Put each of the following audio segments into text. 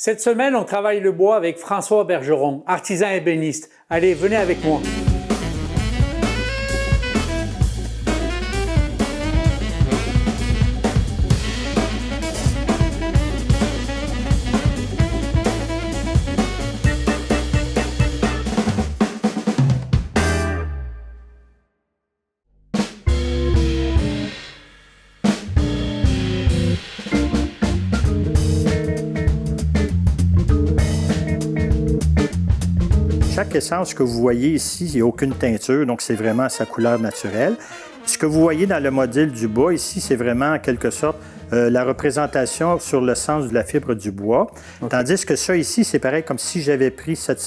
Cette semaine, on travaille le bois avec François Bergeron, artisan ébéniste. Allez, venez avec moi. Chaque essence que vous voyez ici, il n'y a aucune teinture, donc c'est vraiment sa couleur naturelle. Ce que vous voyez dans le modèle du bois ici, c'est vraiment en quelque sorte la représentation sur le sens de la fibre du bois. Okay. Tandis que ça ici, c'est pareil comme si j'avais pris cette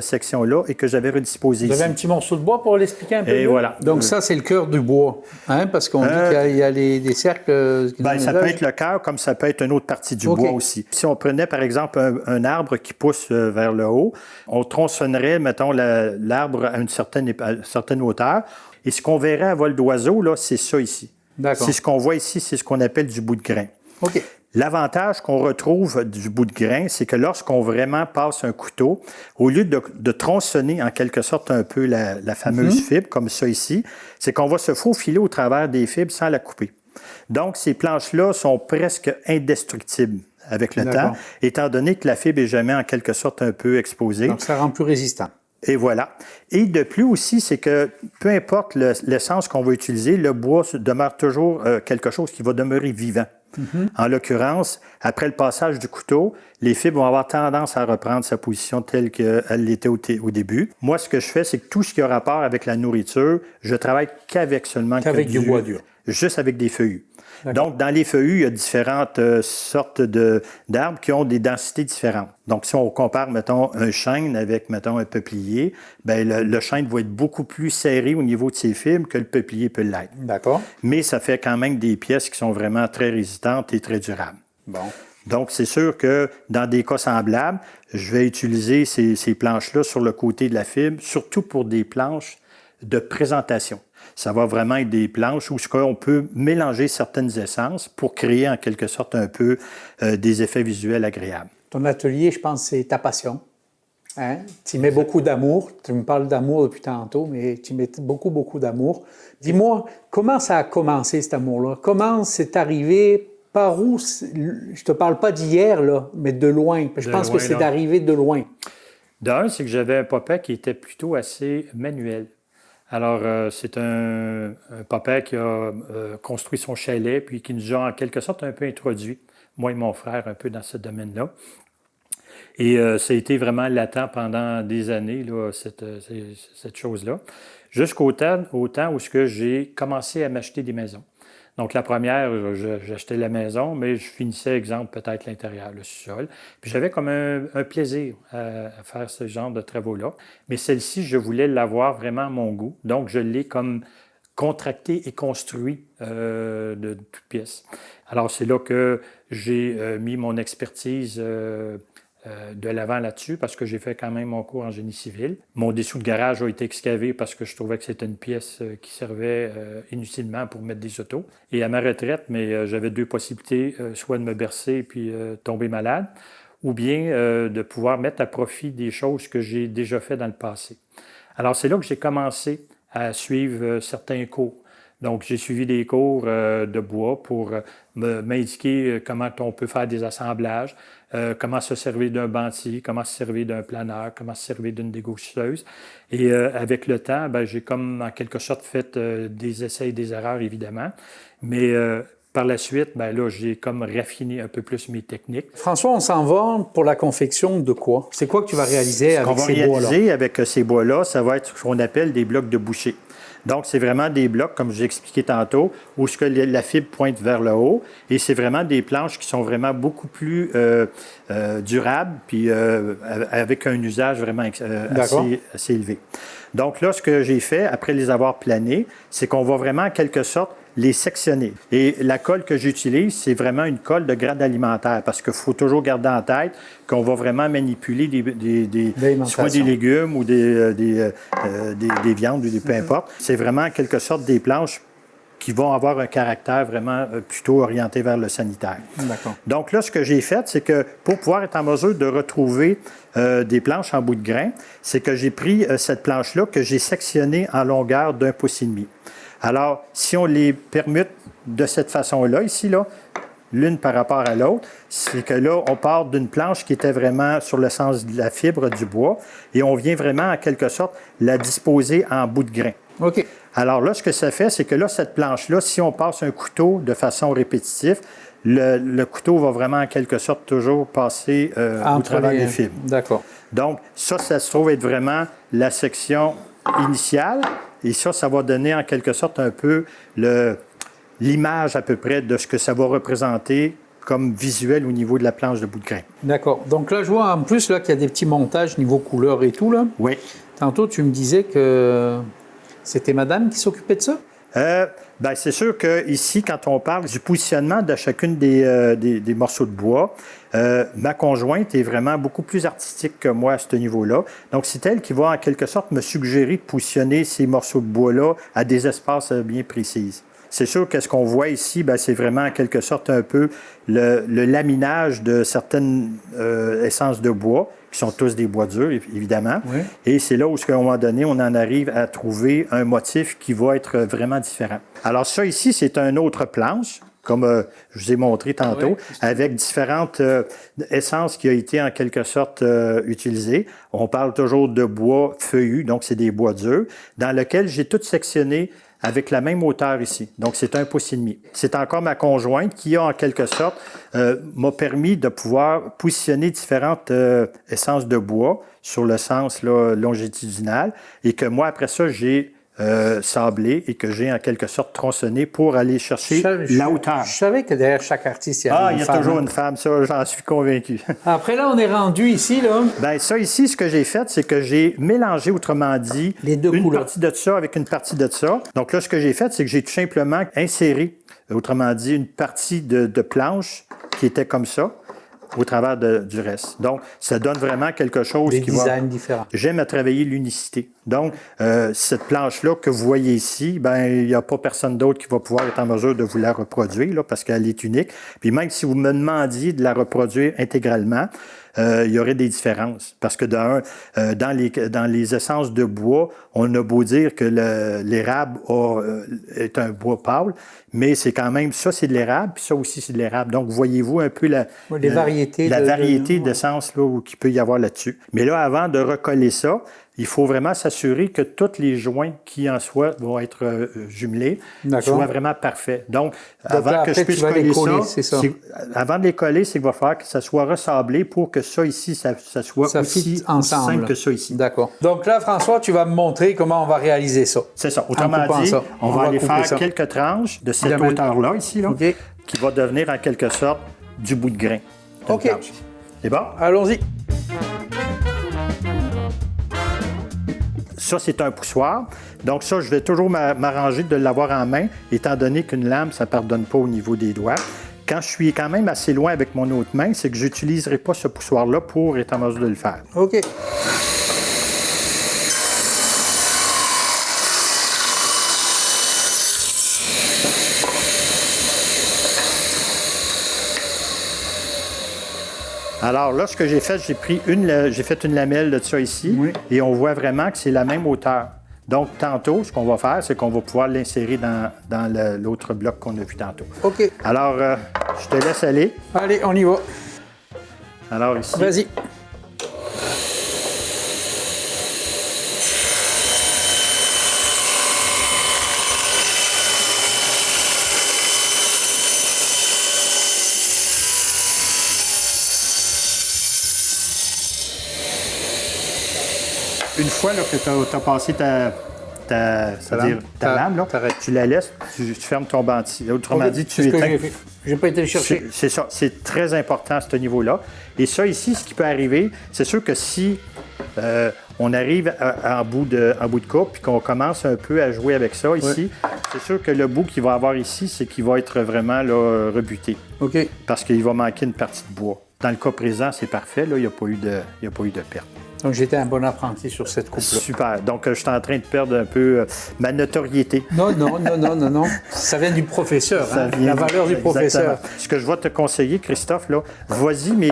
section-là et que j'avais redisposé ici. Vous avez un petit morceau de bois pour l'expliquer un peu? Et mieux? Voilà. Donc ça, c'est le cœur du bois, hein? Parce qu'on dit qu'il y a des cercles... Ça peut être le cœur, comme ça peut être une autre partie du bois aussi. Si on prenait, par exemple, un arbre qui pousse vers le haut, on tronçonnerait, mettons, l'arbre à une certaine hauteur. Et ce qu'on verrait à vol d'oiseau, là, c'est ça ici. C'est ce qu'on voit ici, c'est ce qu'on appelle du bout de grain. OK. L'avantage qu'on retrouve du bout de grain, c'est que lorsqu'on vraiment passe un couteau, au lieu de tronçonner en quelque sorte un peu la fameuse fibre, comme ça ici, c'est qu'on va se faufiler au travers des fibres sans la couper. Donc, ces planches-là sont presque indestructibles avec le temps, étant donné que la fibre est jamais en quelque sorte un peu exposée. Donc, ça rend plus résistant. Et voilà. Et de plus aussi, c'est que peu importe l'essence qu'on va utiliser, le bois demeure toujours quelque chose qui va demeurer vivant. En l'occurrence, après le passage du couteau, les fibres vont avoir tendance à reprendre sa position telle qu'elle l'était au début. Moi, ce que je fais, c'est que tout ce qui a rapport avec la nourriture, je travaille qu'avec du bois dur. Juste avec des feuillus. Donc, dans les feuillus, il y a différentes sortes d'arbres qui ont des densités différentes. Donc, si on compare, mettons, un chêne avec, mettons, un peuplier, bien, le chêne va être beaucoup plus serré au niveau de ses fibres que le peuplier peut l'être. D'accord. Mais ça fait quand même des pièces qui sont vraiment très résistantes et très durables. Bon. Donc, c'est sûr que dans des cas semblables, je vais utiliser ces planches-là sur le côté de la fibre, surtout pour des planches de présentation. Ça va vraiment être des planches où on peut mélanger certaines essences pour créer en quelque sorte un peu des effets visuels agréables. Ton atelier, je pense, c'est ta passion. Hein? Tu y mets beaucoup d'amour. Tu me parles d'amour depuis tantôt, mais tu y mets beaucoup, beaucoup d'amour. Dis-moi, comment ça a commencé cet amour-là? Comment c'est arrivé? Par où? Je te parle pas d'hier, là, mais de loin. Je pense que c'est d'arriver de loin. D'un, c'est que j'avais un papa qui était plutôt assez manuel. Alors, c'est un papa qui a construit son chalet, puis qui nous a en quelque sorte un peu introduit, moi et mon frère, un peu dans ce domaine-là. Et ça a été vraiment latent pendant des années, là, cette chose-là, jusqu'au temps où j'ai commencé à m'acheter des maisons. Donc, la première, j'achetais la maison, mais je finissais, exemple, peut-être l'intérieur, le sous-sol. Puis j'avais comme un plaisir à faire ce genre de travaux-là. Mais celle-ci, je voulais l'avoir vraiment à mon goût. Donc, je l'ai comme contracté et construit de toutes pièces. Alors, c'est là que j'ai mis mon expertise de l'avant là-dessus parce que j'ai fait quand même mon cours en génie civil. Mon dessous de garage a été excavé parce que je trouvais que c'était une pièce qui servait inutilement pour mettre des autos. Et à ma retraite, mais j'avais deux possibilités, soit de me bercer puis tomber malade, ou bien de pouvoir mettre à profit des choses que j'ai déjà fait dans le passé. Alors c'est là que j'ai commencé à suivre certains cours. Donc, j'ai suivi des cours de bois pour m'indiquer comment on peut faire des assemblages, comment se servir d'un bantier, comment se servir d'un planeur, comment se servir d'une dégaucheuse. Et avec le temps, j'ai comme en quelque sorte fait des essais et des erreurs, évidemment. Mais par la suite, là, j'ai comme raffiné un peu plus mes techniques. François, on s'en va pour la confection de quoi? C'est quoi que tu vas réaliser avec ces bois-là? Ce qu'on va réaliser avec ces bois-là, ça va être ce qu'on appelle des blocs de boucher. Donc, c'est vraiment des blocs, comme je l'ai expliqué tantôt, où la fibre pointe vers le haut. Et c'est vraiment des planches qui sont vraiment beaucoup plus durables, puis avec un usage vraiment assez élevé. Donc là, ce que j'ai fait, après les avoir planés, c'est qu'on va vraiment, en quelque sorte, les sectionner. Et la colle que j'utilise, c'est vraiment une colle de grade alimentaire parce qu'il faut toujours garder en tête qu'on va vraiment manipuler soit des légumes ou des viandes ou peu importe. C'est vraiment en quelque sorte des planches qui vont avoir un caractère vraiment plutôt orienté vers le sanitaire. D'accord. Donc là, ce que j'ai fait, c'est que pour pouvoir être en mesure de retrouver des planches en bout de grain, c'est que j'ai pris cette planche-là que j'ai sectionnée en longueur d'1,5 pouce. Alors, si on les permute de cette façon-là, ici, là, l'une par rapport à l'autre, c'est que là, on part d'une planche qui était vraiment sur le sens de la fibre du bois et on vient vraiment, en quelque sorte, la disposer en bout de grain. OK. Alors là, ce que ça fait, c'est que là, cette planche-là, si on passe un couteau de façon répétitive, le couteau va vraiment, en quelque sorte, toujours passer au travers des fibres. D'accord. Donc, ça se trouve être vraiment la section initiale et ça va donner, en quelque sorte, un peu l'image à peu près de ce que ça va représenter comme visuel au niveau de la planche de bout de grain. D'accord. Donc là, je vois en plus là, qu'il y a des petits montages niveau couleur et tout. Là. Oui. Tantôt, tu me disais que c'était madame qui s'occupait de ça? Bien, c'est sûr qu'ici, quand on parle du positionnement de chacune des morceaux de bois, ma conjointe est vraiment beaucoup plus artistique que moi à ce niveau-là. Donc, c'est elle qui va en quelque sorte me suggérer de positionner ces morceaux de bois-là à des espaces bien précis. C'est sûr que ce qu'on voit ici, bien, c'est vraiment en quelque sorte un peu le laminage de certaines essences de bois, qui sont tous des bois durs, évidemment. Oui. Et c'est là où, à un moment donné, on en arrive à trouver un motif qui va être vraiment différent. Alors ça ici, c'est une autre planche, comme je vous ai montré tantôt, Oui. avec différentes essences qui ont été en quelque sorte utilisées. On parle toujours de bois feuillu, donc c'est des bois durs, dans lequel j'ai tout sectionné avec la même hauteur ici. Donc, c'est 1,5 pouce. C'est encore ma conjointe qui a, en quelque sorte, m'a permis de pouvoir positionner différentes essences de bois sur le sens là, longitudinal et que moi, après ça, j'ai sablé et que j'ai, en quelque sorte, tronçonné pour aller chercher la hauteur. Je savais que derrière chaque artiste, il y avait il y a toujours une femme, ça, j'en suis convaincu. Après, là, on est rendu ici, là. Bien, ça ici, ce que j'ai fait, c'est que j'ai mélangé, autrement dit, les deux une couleurs. partie de ça avec une partie de ça. Donc là, ce que j'ai fait, c'est que j'ai tout simplement inséré, autrement dit, une partie de planche qui était comme ça au travers du reste. Donc, ça donne vraiment quelque chose des qui designs différents. J'aime à travailler l'unicité. Donc, cette planche-là que vous voyez ici, ben il n'y a pas personne d'autre qui va pouvoir être en mesure de vous la reproduire là, parce qu'elle est unique. Puis même si vous me demandiez de la reproduire intégralement, il y aurait des différences. Parce que dans les essences de bois, on a beau dire que l'érable est un bois pâle, mais c'est quand même, ça c'est de l'érable, puis ça aussi c'est de l'érable. Donc, voyez-vous un peu la variété d'essences qu'il peut y avoir là-dessus. Mais là, avant de recoller ça, il faut vraiment s'assurer que tous les joints qui en soient vont être jumelés, soient vraiment parfaits. Donc avant là, que je puisse coller ça, avant de les coller, c'est qu'il va falloir que ça soit ressablé pour que ça ici, ça soit aussi simple que ça ici. D'accord. Donc là, François, tu vas me montrer comment on va réaliser ça. C'est ça. Autrement dit, on va aller faire quelques tranches de cette hauteur-là, ici, là, qui va devenir en quelque sorte du bout de grain. OK. C'est bon? Allons-y. Ça, c'est un poussoir. Donc ça, je vais toujours m'arranger de l'avoir en main, étant donné qu'une lame, ça ne pardonne pas au niveau des doigts. Quand je suis quand même assez loin avec mon autre main, c'est que je n'utiliserai pas ce poussoir-là pour être en mesure de le faire. OK. Alors là, ce que j'ai fait, j'ai fait une lamelle de ça ici, et on voit vraiment que c'est la même hauteur. Donc, tantôt, ce qu'on va faire, c'est qu'on va pouvoir l'insérer dans l'autre bloc qu'on a vu tantôt. OK. Alors, je te laisse aller. Allez, on y va. Alors ici. Vas-y. Une fois là, que tu as passé ta lame, là, tu la laisses, tu fermes ton banti. Autrement dit, tu éteins. Je n'ai pas été le chercher. C'est ça. C'est très important à ce niveau-là. Et ça, ici, ce qui peut arriver, c'est sûr que si on arrive en bout de coupe puis qu'on commence un peu à jouer avec ça ici, c'est sûr que le bout qu'il va avoir ici, c'est qu'il va être vraiment là, rebuté. OK. Parce qu'il va manquer une partie de bois. Dans le cas présent, c'est parfait. Là, il n'y a pas eu de perte. Donc, j'étais un bon apprenti sur cette coupe-là. Super. Donc, je suis en train de perdre un peu ma notoriété. Non. Ça vient du professeur, hein, la valeur du professeur. Exactement. Ce que je vais te conseiller, Christophe, là, vas-y, mais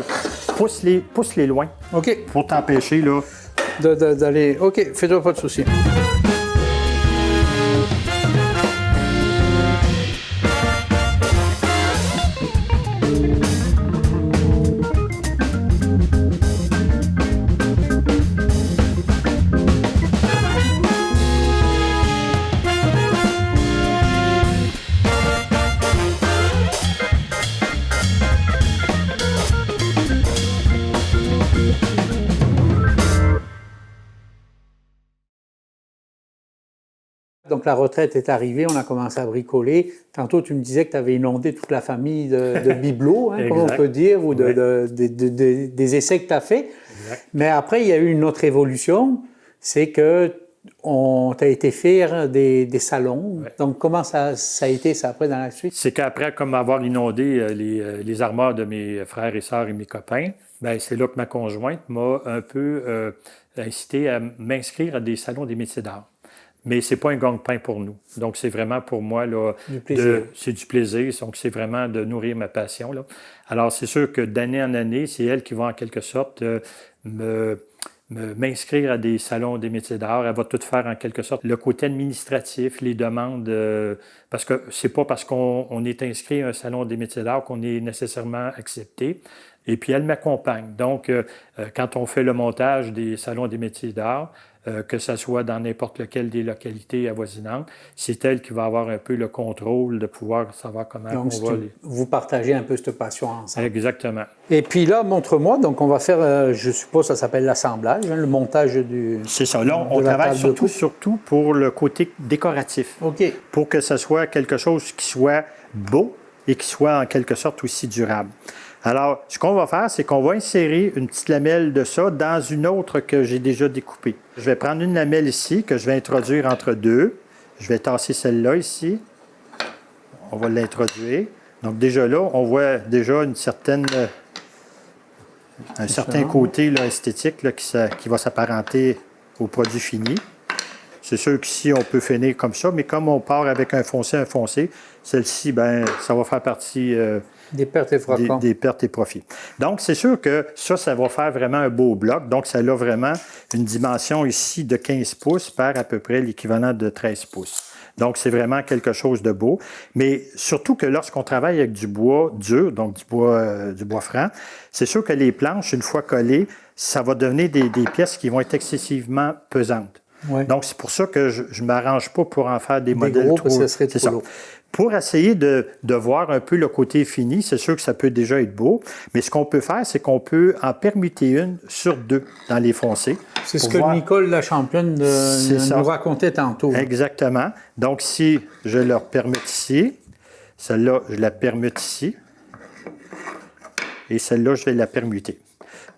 pousse-les loin. OK. Pour t'empêcher, là. D'aller. OK, fais-toi pas de soucis. Donc, la retraite est arrivée, on a commencé à bricoler. Tantôt, tu me disais que tu avais inondé toute la famille de bibelots, hein, comme on peut dire, ou des essais que tu as faits. Mais après, il y a eu une autre évolution, c'est que tu as été faire des salons. Ouais. Donc, comment ça a été, ça, après, dans la suite? C'est qu'après, comme avoir inondé les armoires de mes frères et sœurs et mes copains, bien, c'est là que ma conjointe m'a un peu incité à m'inscrire à des salons des métiers d'art. Mais ce n'est pas un gagne-pain pour nous. Donc, c'est vraiment pour moi, là, c'est du plaisir. Donc, c'est vraiment de nourrir ma passion, là. Alors, c'est sûr que d'année en année, c'est elle qui va en quelque sorte m'inscrire à des salons des métiers d'art. Elle va tout faire en quelque sorte. Le côté administratif, les demandes, parce que c'est pas parce qu'on est inscrit à un salon des métiers d'art qu'on est nécessairement accepté. Et puis, elle m'accompagne. Donc, quand on fait le montage des salons des métiers d'art, que ce soit dans n'importe lequel des localités avoisinantes, c'est elle qui va avoir un peu le contrôle de pouvoir savoir comment on va... Vous partagez un peu cette passion ensemble. Exactement. Et puis là, montre-moi, donc on va faire, je suppose ça s'appelle l'assemblage, hein, le montage du... C'est ça. Là, on travaille surtout pour le côté décoratif. OK. Pour que ce soit quelque chose qui soit beau et qui soit en quelque sorte aussi durable. Alors, ce qu'on va faire, c'est qu'on va insérer une petite lamelle de ça dans une autre que j'ai déjà découpée. Je vais prendre une lamelle ici que je vais introduire entre deux. Je vais tasser celle-là ici. On va l'introduire. Donc déjà là, on voit déjà un certain côté là, esthétique là, qui va s'apparenter au produit fini. C'est sûr qu'ici, on peut finir comme ça, mais comme on part avec un foncé, celle-ci, ben, ça va faire partie des pertes et profits. Des pertes et profits. Donc, c'est sûr que ça va faire vraiment un beau bloc. Donc, ça a vraiment une dimension ici de 15 pouces par à peu près l'équivalent de 13 pouces. Donc, c'est vraiment quelque chose de beau. Mais surtout que lorsqu'on travaille avec du bois dur, donc du bois franc, c'est sûr que les planches, une fois collées, ça va devenir des pièces qui vont être excessivement pesantes. Ouais. Donc, c'est pour ça que je ne m'arrange pas pour en faire des modèles gros, trop... Ça serait trop lourd. Pour essayer de voir un peu le côté fini, c'est sûr que ça peut déjà être beau, mais ce qu'on peut faire, c'est qu'on peut en permuter une sur deux dans les foncés. C'est ce que Nicole, la championne, nous racontait tantôt. Exactement. Donc, si je leur permute ici, celle-là, je la permute ici, et celle-là, je vais la permuter.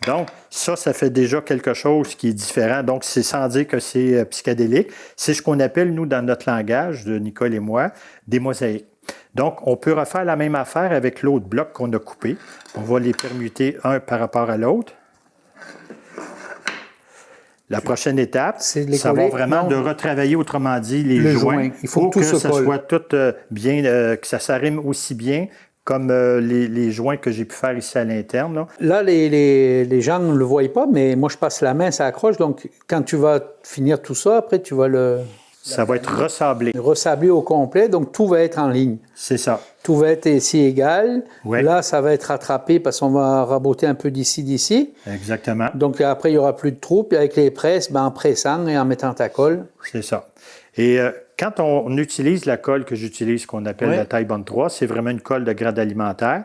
Donc, ça fait déjà quelque chose qui est différent. Donc, c'est sans dire que c'est psychédélique. C'est ce qu'on appelle, nous, dans notre langage, de Nicole et moi, des mosaïques. Donc, on peut refaire la même affaire avec l'autre bloc qu'on a coupé. On va les permuter un par rapport à l'autre. La prochaine étape, ça va vraiment de retravailler, autrement dit, les joints. Il faut que ça soit tout bien, que ça s'arrime aussi bien comme les joints que j'ai pu faire ici à l'interne. Là, les gens ne le voient pas, mais moi, je passe la main, ça accroche. Donc, quand tu vas finir tout ça, après, tu vas ça va être ressablé. Ressablé au complet, donc tout va être en ligne. C'est ça. Tout va être ici égal. Ouais. Là, ça va être rattrapé parce qu'on va raboter un peu d'ici. Exactement. Donc, après, il n'y aura plus de trous. Puis avec les presses, en pressant et en mettant ta colle. C'est ça. Et quand on utilise la colle que j'utilise, qu'on appelle la taille bande 3, c'est vraiment une colle de grade alimentaire.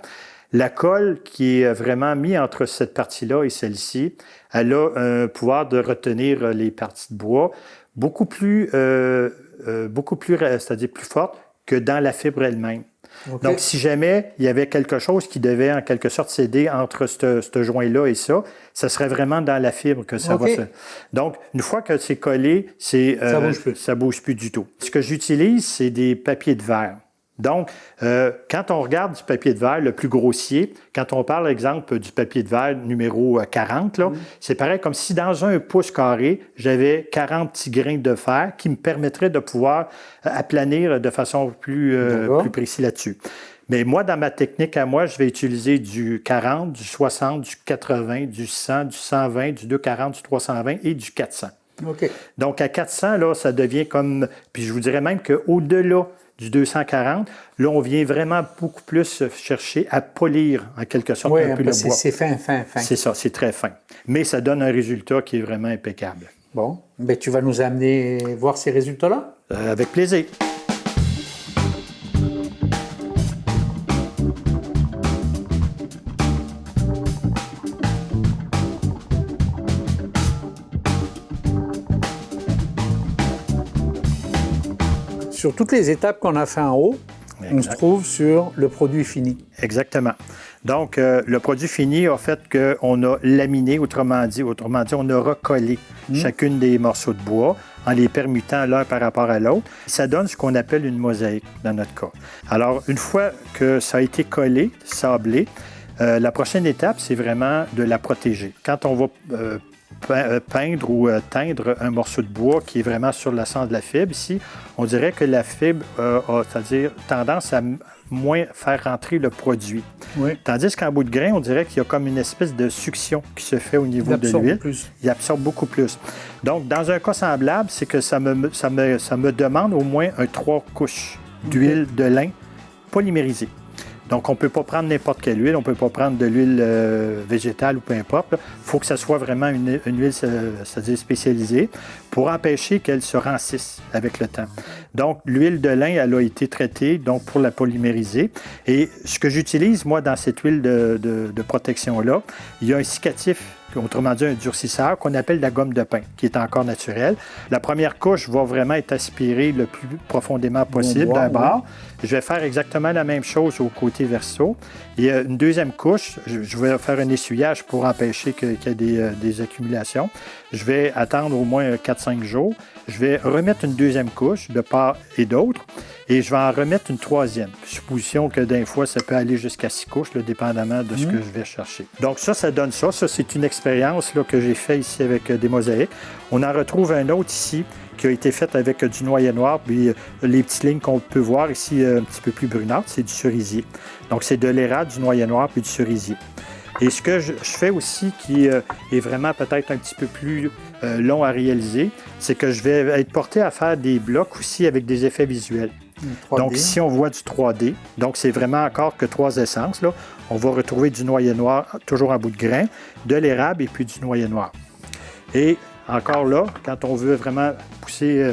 La colle qui est vraiment mise entre cette partie-là et celle-ci, elle a un pouvoir de retenir les parties de bois beaucoup plus c'est-à-dire plus forte que dans la fibre elle-même. Okay. Donc, si jamais il y avait quelque chose qui devait en quelque sorte céder entre ce joint-là et ça serait vraiment dans la fibre que ça va se... Donc, une fois que c'est collé, ça bouge plus du tout. Ce que j'utilise, c'est des papiers de verre. Donc, quand on regarde du papier de verre le plus grossier, quand on parle, exemple, du papier de verre numéro 40, là, c'est pareil comme si dans un pouce carré, j'avais 40 petits grains de fer qui me permettraient de pouvoir aplanir de façon plus précise là-dessus. Mais moi, dans ma technique à moi, je vais utiliser du 40, du 60, du 80, du 100, du 120, du 240, du 320 et du 400. OK. Donc, à 400, là, ça devient comme... Puis je vous dirais même qu'au-delà du 240, là, on vient vraiment beaucoup plus chercher à polir, en quelque sorte, un peu le bois. C'est fin. C'est ça, c'est très fin. Mais ça donne un résultat qui est vraiment impeccable. Bon, bien, tu vas nous amener voir ces résultats-là? Avec plaisir. Sur toutes les étapes qu'on a fait en haut, on se trouve sur le produit fini. Exactement. Donc, le produit fini a fait qu'on a laminé, autrement dit, on a recollé chacune des morceaux de bois en les permutant l'un par rapport à l'autre. Ça donne ce qu'on appelle une mosaïque dans notre cas. Alors, une fois que ça a été collé, sablé, la prochaine étape, c'est vraiment de la protéger. Quand on va peindre ou teindre un morceau de bois qui est vraiment sur l'essence de la fibre, ici, on dirait que la fibre a, c'est-à-dire, tendance à moins faire rentrer le produit. Oui. Tandis qu'en bout de grain, on dirait qu'il y a comme une espèce de succion qui se fait au niveau de l'huile. Il absorbe beaucoup plus. Donc, dans un cas semblable, c'est que ça me demande au moins 3 couches d'huile de lin polymérisée. Donc, on ne peut pas prendre n'importe quelle huile, on ne peut pas prendre de l'huile végétale ou peu importe. Il faut que ça soit vraiment une huile, c'est-à-dire spécialisée, pour empêcher qu'elle se rancisse avec le temps. Donc, l'huile de lin, elle a été traitée donc pour la polymériser. Et ce que j'utilise, moi, dans cette huile de protection-là, il y a un cicatif, autrement dit un durcisseur, qu'on appelle la gomme de pin, qui est encore naturelle. La première couche va vraiment être aspirée le plus profondément possible d'un bord. Je vais faire exactement la même chose au côté verso. Et une deuxième couche, je vais faire un essuyage pour empêcher qu'il y ait des accumulations. Je vais attendre au moins 4-5 jours. Je vais remettre une deuxième couche de part et d'autre et je vais en remettre une troisième. Supposition que d'un fois, ça peut aller jusqu'à 6 couches, là, dépendamment de ce que je vais chercher. Donc ça donne ça. Ça, c'est une expérience là, que j'ai faite ici avec des mosaïques. On en retrouve un autre ici qui a été fait avec du noyer noir, puis les petites lignes qu'on peut voir ici un petit peu plus brunâtres, c'est du cerisier. Donc c'est de l'érable, du noyer noir, puis du cerisier. Et ce que je fais aussi, qui est vraiment peut-être un petit peu plus long à réaliser, c'est que je vais être porté à faire des blocs aussi avec des effets visuels. 3D. Donc ici, on voit du 3D. Donc c'est vraiment encore que 3 essences. Là. On va retrouver du noyer noir, toujours en bout de grain, de l'érable et puis du noyer noir. Et encore là, quand on veut vraiment pousser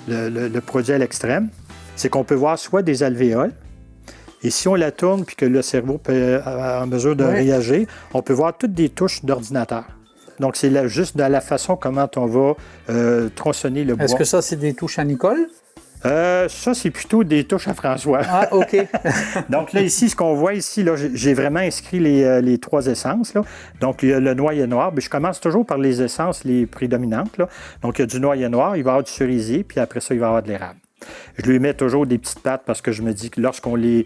le produit à l'extrême, c'est qu'on peut voir soit des alvéoles, et si on la tourne puis que le cerveau peut en mesure de réagir, on peut voir toutes des touches d'ordinateur. Donc, c'est juste dans la façon comment on va tronçonner le bois. Est-ce que ça, c'est des touches à Nicole? Ça, c'est plutôt des touches à François. Ah, OK. Donc là, ici, ce qu'on voit ici, là, j'ai vraiment inscrit les 3 essences. Là. Donc, il y a le noyer noir. Mais je commence toujours par les essences les prédominantes. Là. Donc, il y a du noyer noir, il va y avoir du cerisier, puis après ça, il va y avoir de l'érable. Je lui mets toujours des petites pattes parce que je me dis que lorsqu'on les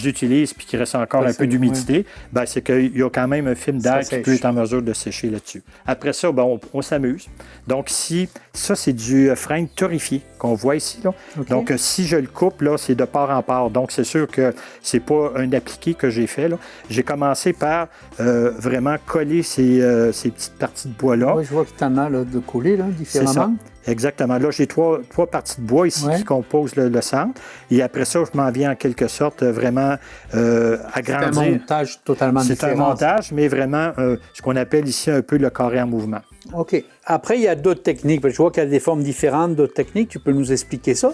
utilise puis qu'il reste encore un peu d'humidité, ben, c'est qu'il y a quand même un film d'air qui peut être en mesure de sécher là-dessus. Après ça, ben, on s'amuse. Donc ici, ça, c'est du frein torréfié qu'on voit ici. Là. Okay. Donc, si je le coupe, là, c'est de part en part. Donc, c'est sûr que c'est pas un appliqué que j'ai fait. Là. J'ai commencé par vraiment coller ces petites parties de bois-là. Oui, je vois que tu en as là, de coller là, différemment. C'est ça. Exactement. Là, j'ai trois parties de bois ici qui composent le centre. Et après ça, je m'en viens en quelque sorte vraiment agrandir. C'est un montage totalement différent. C'est un montage, mais vraiment ce qu'on appelle ici un peu le carré en mouvement. OK. Après, il y a d'autres techniques. Je vois qu'il y a des formes différentes, d'autres techniques. Tu peux nous expliquer ça?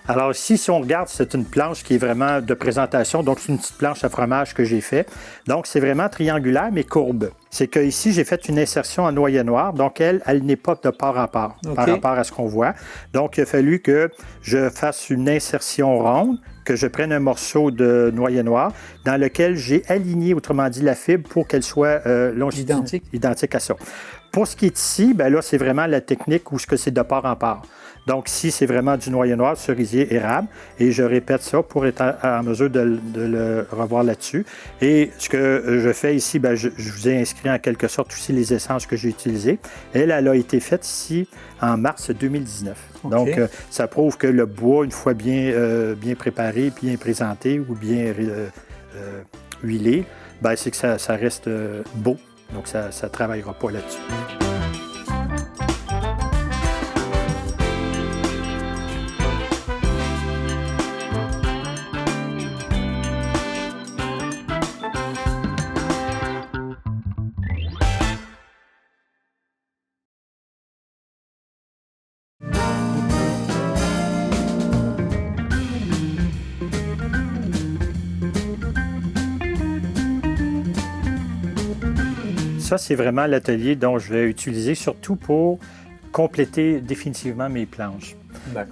Alors ici, si on regarde, c'est une planche qui est vraiment de présentation. Donc, c'est une petite planche à fromage que j'ai fait. Donc, c'est vraiment triangulaire, mais courbe. C'est que ici, j'ai fait une insertion en noyer noir. Donc, elle n'est pas de part en part par rapport à ce qu'on voit. Donc, il a fallu que je fasse une insertion ronde, que je prenne un morceau de noyer noir dans lequel j'ai aligné, autrement dit, la fibre pour qu'elle soit identique à ça. Pour ce qui est ici, bien là, c'est vraiment la technique où c'est de part en part. Donc, ici, c'est vraiment du noyer noir, cerisier, érable. Et je répète ça pour être en mesure de le revoir là-dessus. Et ce que je fais ici, bien, je vous ai inscrit en quelque sorte aussi les essences que j'ai utilisées. Elle a été faite ici en mars 2019. Okay. Donc, ça prouve que le bois, une fois bien préparé, bien présenté ou bien huilé, bien, c'est que ça reste beau. Donc, ça ne travaillera pas là-dessus. Ça, c'est vraiment l'atelier dont je vais utiliser surtout pour compléter définitivement mes planches.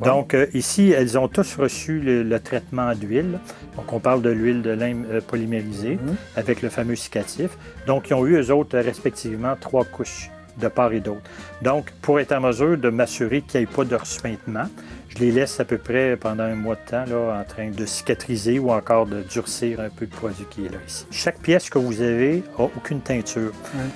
Donc, ici, elles ont tous reçu le traitement d'huile. Donc, on parle de l'huile de lin polymérisée avec le fameux cicatif. Donc, ils ont eu, eux autres, respectivement, 3 couches de part et d'autre. Donc, pour être en mesure de m'assurer qu'il n'y ait pas de ressuintement, je les laisse à peu près pendant un mois de temps là, en train de cicatriser ou encore de durcir un peu le produit qui est là ici. Chaque pièce que vous avez n'a aucune teinture.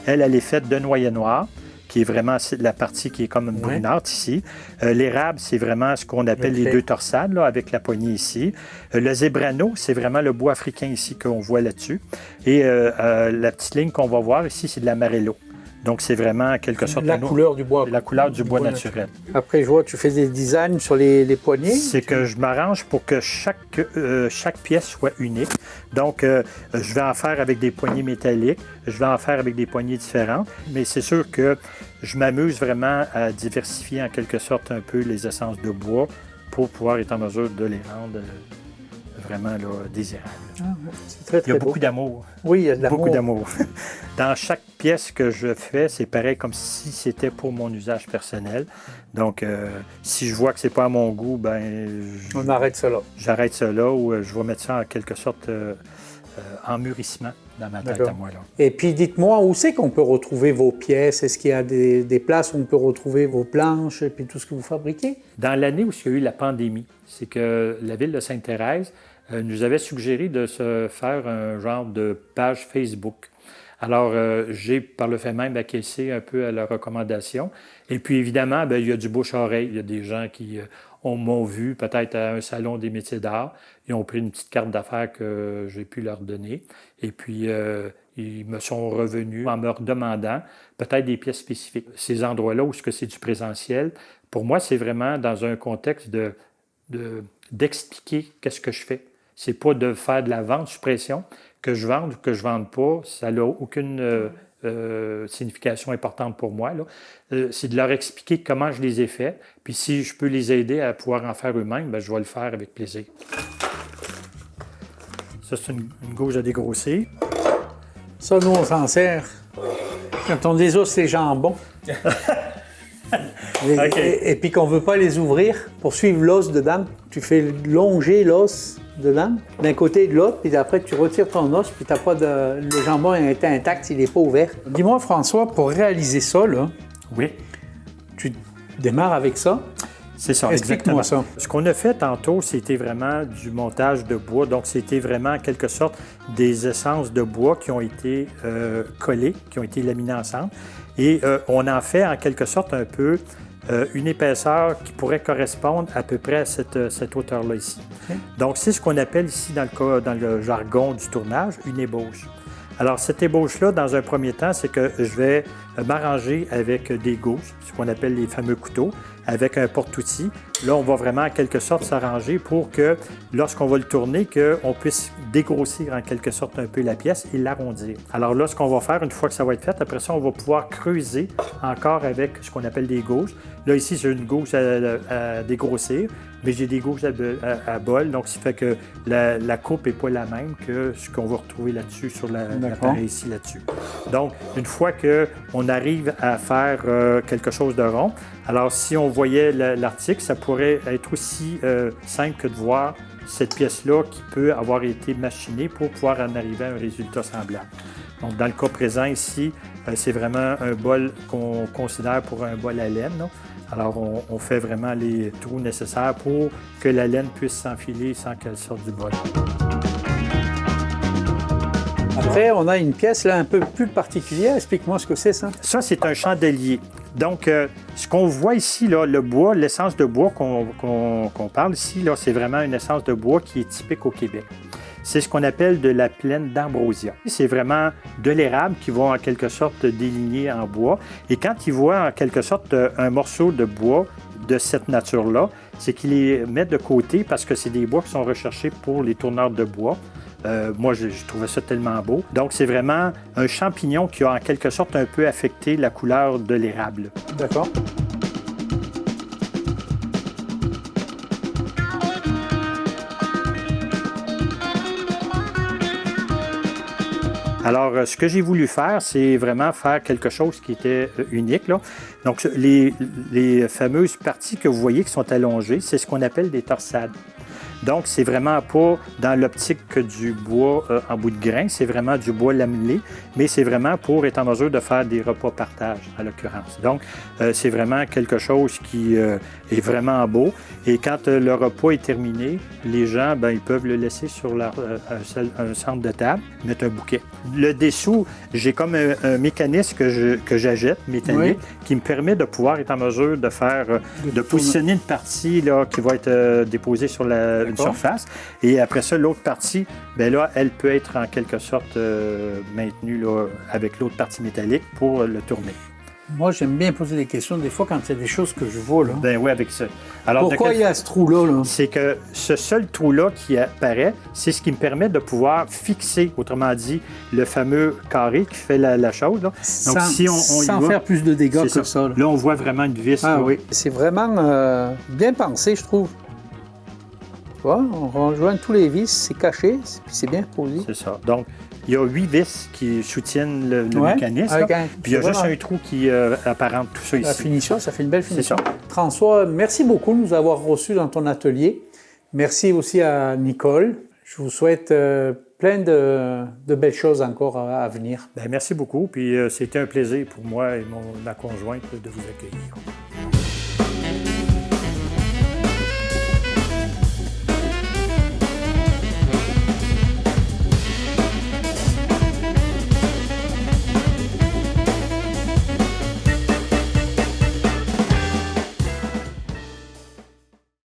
Elle est faite de noyer noir, qui est vraiment la partie qui est comme une brunâtre ici. L'érable, c'est vraiment ce qu'on appelle les 2 torsades, là, avec la poignée ici. Le zébrano, c'est vraiment le bois africain ici qu'on voit là-dessus. Et la petite ligne qu'on va voir ici, c'est de l'amarello. Donc, c'est vraiment, en quelque sorte, la couleur du bois. La couleur du bois naturel. Après, je vois que tu fais des designs sur les poignées. C'est que je m'arrange pour que chaque pièce soit unique. Donc, je vais en faire avec des poignées métalliques. Je vais en faire avec des poignées différentes. Mais c'est sûr que je m'amuse vraiment à diversifier, en quelque sorte, un peu les essences de bois pour pouvoir être en mesure de les rendre vraiment là, désirables. C'est très, très Il y a beau. beaucoup d'amour. Oui, il y a de l'amour. Beaucoup d'amour. Dans chaque pièce que je fais, c'est pareil comme si c'était pour mon usage personnel. Donc, si je vois que c'est pas à mon goût, ben on arrête ça là. J'arrête ça là ou je vais mettre ça en quelque sorte en mûrissement dans ma tête à moi. Là. Et puis, dites-moi, où c'est qu'on peut retrouver vos pièces? Est-ce qu'il y a des places où on peut retrouver vos planches et puis tout ce que vous fabriquez? Dans l'année où il y a eu la pandémie, c'est que la ville de Sainte-Thérèse nous avait suggéré de se faire un genre de page Facebook. Alors, j'ai par le fait même acquiescé un peu à la recommandation. Et puis, évidemment, bien, il y a du bouche-oreille. Il y a des gens qui m'ont vu peut-être à un salon des métiers d'art. Ils ont pris une petite carte d'affaires que j'ai pu leur donner. Et puis, ils me sont revenus en me redemandant peut-être des pièces spécifiques. Ces endroits-là où c'est du présentiel, pour moi, c'est vraiment dans un contexte d'expliquer qu'est-ce que je fais. C'est pas de faire de la vente sous pression. Que je vende ou que je ne vende pas, ça n'a aucune signification importante pour moi. C'est de leur expliquer comment je les ai faits. Puis si je peux les aider à pouvoir en faire eux-mêmes, bien, je vais le faire avec plaisir. Ça, c'est une gauge à dégrossir. Ça, nous, on s'en sert quand on désosse les jambons. Et puis qu'on ne veut pas les ouvrir pour suivre l'os dedans. Tu fais longer l'os dedans, d'un côté et de l'autre, puis après tu retires ton os, puis t'as pas le jambon est intact, il n'est pas ouvert. Dis-moi, François, pour réaliser ça, là, oui. Tu démarres avec ça? C'est ça, explique-moi ça. Ce qu'on a fait tantôt, c'était vraiment du montage de bois, donc c'était vraiment en quelque sorte des essences de bois qui ont été collées, qui ont été laminées ensemble, et on en fait en quelque sorte un peu une épaisseur qui pourrait correspondre à peu près à cette hauteur-là ici. Okay. Donc, c'est ce qu'on appelle ici, dans le jargon du tournage, une ébauche. Alors, cette ébauche-là, dans un premier temps, c'est que je vais m'arranger avec des gausses, ce qu'on appelle les fameux couteaux, avec un porte-outils. Là, on va vraiment, en quelque sorte, s'arranger pour que, lorsqu'on va le tourner, qu'on puisse dégrossir, en quelque sorte, un peu la pièce et l'arrondir. Alors là, ce qu'on va faire, une fois que ça va être fait, après ça, on va pouvoir creuser encore avec ce qu'on appelle des gausses. Là, ici, j'ai une gauche à dégrossir, mais j'ai des gauches à bol, donc ça fait que la coupe n'est pas la même que ce qu'on va retrouver là-dessus, sur l'appareil ici, là-dessus. Donc, une fois qu'on arrive à faire quelque chose de rond, alors si on voyait l'article, ça pourrait être aussi simple que de voir cette pièce-là qui peut avoir été machinée pour pouvoir en arriver à un résultat semblable. Donc, dans le cas présent ici, c'est vraiment un bol qu'on considère pour un bol à laine, là. Alors, on fait vraiment les trous nécessaires pour que la laine puisse s'enfiler sans qu'elle sorte du bol. Après, on a une pièce là un peu plus particulière. Explique-moi ce que c'est, ça. Ça, c'est un chandelier. Donc, ce qu'on voit ici, là, le bois, l'essence de bois qu'on parle ici, là, c'est vraiment une essence de bois qui est typique au Québec. C'est ce qu'on appelle de la plaine d'ambrosia. C'est vraiment de l'érable qui va en quelque sorte déligner en bois. Et quand ils voient en quelque sorte un morceau de bois de cette nature-là, c'est qu'ils les mettent de côté parce que c'est des bois qui sont recherchés pour les tourneurs de bois. Moi, je trouvais ça tellement beau. Donc, c'est vraiment un champignon qui a en quelque sorte un peu affecté la couleur de l'érable. D'accord. Alors, ce que j'ai voulu faire, c'est vraiment faire quelque chose qui était unique, là. Donc, les fameuses parties que vous voyez qui sont allongées, c'est ce qu'on appelle des torsades. Donc, c'est vraiment pas dans l'optique que du bois en bout de grain, c'est vraiment du bois lamelé, mais c'est vraiment pour être en mesure de faire des repas partage, en l'occurrence. Donc, c'est vraiment quelque chose qui est vraiment beau. Et quand le repas est terminé, les gens, ben, ils peuvent le laisser sur un centre de table, mettre un bouquet. Le dessous, j'ai comme un mécanisme que j'achète, métallique, qui me permet de pouvoir être en mesure de faire, de positionner une partie là, qui va être déposée sur une surface. Et après ça, l'autre partie, bien là, elle peut être en quelque sorte maintenue là, avec l'autre partie métallique pour le tourner. Moi, j'aime bien poser des questions des fois quand il y a des choses que je vois, là. Ben oui, avec ça. Alors, pourquoi il y a ce trou-là, là? C'est que ce seul trou-là qui apparaît, c'est ce qui me permet de pouvoir fixer, autrement dit, le fameux carré qui fait la chose. Là. Donc, sans faire plus de dégâts que ça. Là, on voit vraiment une vis. Ah là. oui. C'est vraiment bien pensé, je trouve. Tu vois, on rejoint tous les vis, c'est caché, puis c'est bien posé. C'est ça. Donc, il y a 8 vis qui soutiennent le mécanisme. Puis il y a juste un trou qui apparente tout ça ici. La finition, ça fait une belle finition. C'est ça. François, merci beaucoup de nous avoir reçus dans ton atelier. Merci aussi à Nicole. Je vous souhaite plein de belles choses encore à venir. Bien, merci beaucoup. Puis c'était un plaisir pour moi et ma conjointe de vous accueillir.